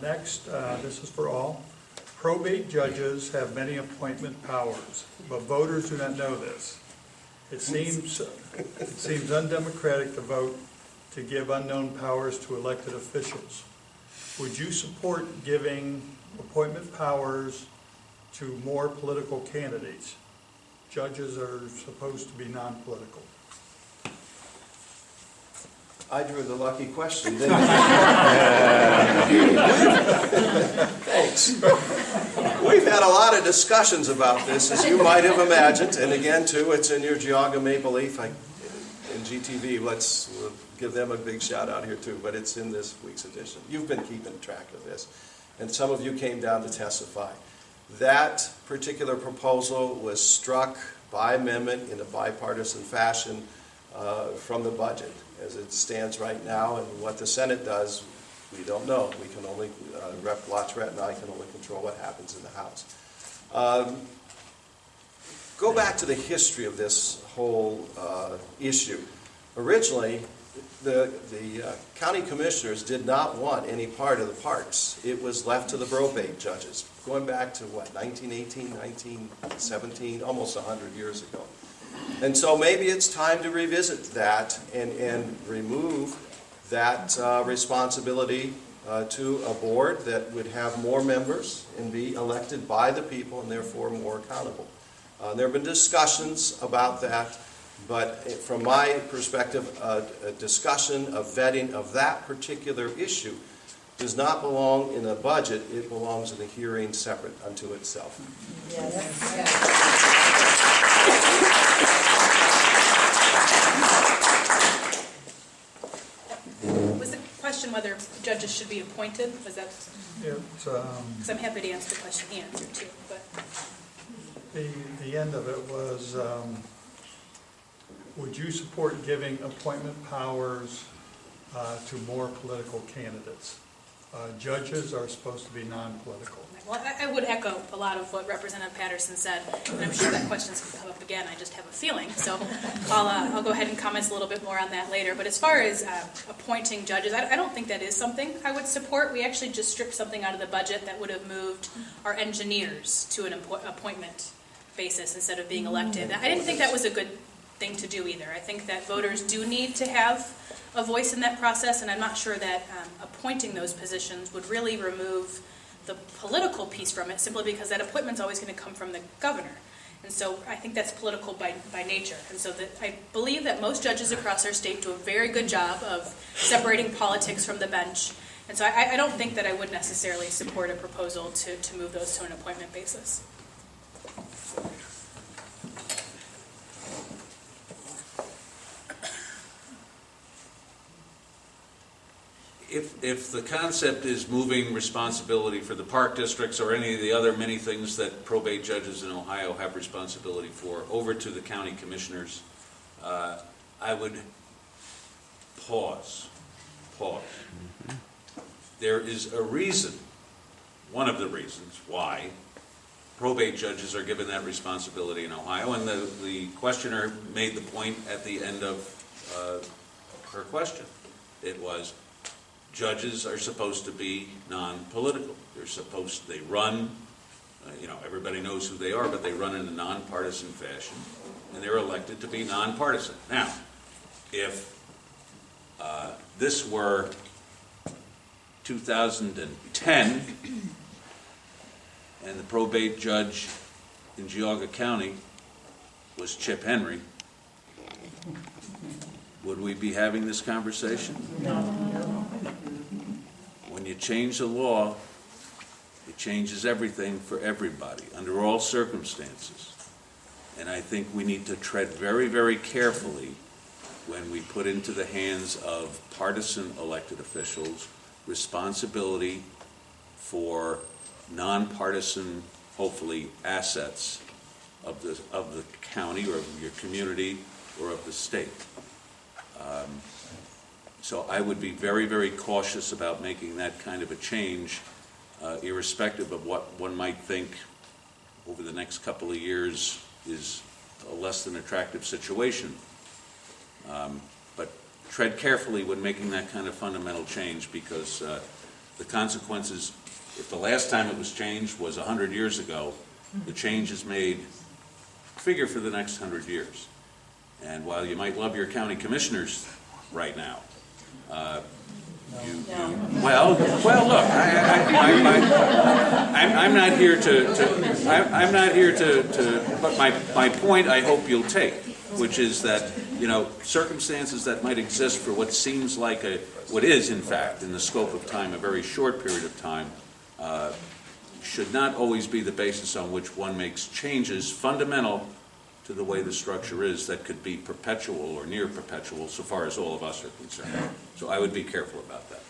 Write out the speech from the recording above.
Next, this is for all. Probate judges have many appointment powers, but voters do not know this. It seems undemocratic to vote to give unknown powers to elected officials. Would you support giving appointment powers to more political candidates? Judges are supposed to be non-political. I drew the lucky question, didn't I? Thanks. We've had a lot of discussions about this, as you might have imagined, and again, too, it's in your Geauga Maple Leaf in GTV. We'll give them a big shout out here, too, but it's in this week's edition. You've been keeping track of this, and some of you came down to testify. That particular proposal was struck by amendment in a bipartisan fashion from the budget as it stands right now, and what the Senate does, we don't know. We can only, Rep. Lotret and I can only control what happens in the House. Go back to the history of this whole issue. Originally, the county commissioners did not want any part of the parks. It was left to the probate judges, going back to what, 1918, 1917, almost 100 years ago. And so maybe it's time to revisit that and remove that responsibility to a board that would have more members and be elected by the people and therefore more accountable. There have been discussions about that, but from my perspective, a discussion of vetting of that particular issue does not belong in a budget. It belongs in a hearing separate unto itself. Was the question whether judges should be appointed? Was that? Because I'm happy to answer the question too. But the end of it was, would you support giving appointment powers to more political candidates? Judges are supposed to be non-political. well, I would echo a lot of what Representative Patterson said, and I'm sure that question's going to come up again. I just have a feeling, so I'll go ahead and comment a little bit more on that later. But as far as appointing judges, I don't think that is something I would support. We actually just stripped something out of the budget that would have moved our engineers to an appointment basis instead of being elected. I didn't think that was a good thing to do either. I think that voters do need to have a voice in that process, and I'm not sure that appointing those positions would really remove the political piece from it, simply because that appointment's always going to come from the governor. And so I think that's political by nature. And so I believe that most judges across our state do a very good job of separating politics from the bench. And so I don't think that I would necessarily support a proposal to move those to an appointment basis. If the concept is moving responsibility for the park districts or any of the other many things that probate judges in Ohio have responsibility for over to the county commissioners, I would pause. There is a reason, one of the reasons why probate judges are given that responsibility in Ohio, and the questioner made the point at the end of her question. It was, judges are supposed to be non-political. They run, everybody knows who they are, but they run in a nonpartisan fashion, and they're elected to be nonpartisan. Now, if this were 2010, and the probate judge in Geauga County was Chip Henry, would we be having this conversation? No. When you change the law, it changes everything for everybody, under all circumstances. And I think we need to tread very, very carefully when we put into the hands of partisan elected officials responsibility for nonpartisan, hopefully, assets of the county or of your community or of the state. So I would be very, very cautious about making that kind of a change, irrespective of what one might think over the next couple of years is a less than attractive situation. But tread carefully when making that kind of fundamental change, because the consequences, if the last time it was changed was 100 years ago, the change is made, figure for the next 100 years. And while you might love your county commissioners right now, well, look, I'm not here I'm not here to, but my point I hope you'll take, which is that, circumstances that might exist for what seems like what is in fact, in the scope of time, a very short period of time, should not always be the basis on which one makes changes fundamental to the way the structure is that could be perpetual or near perpetual so far as all of us are concerned. So I would be careful about that.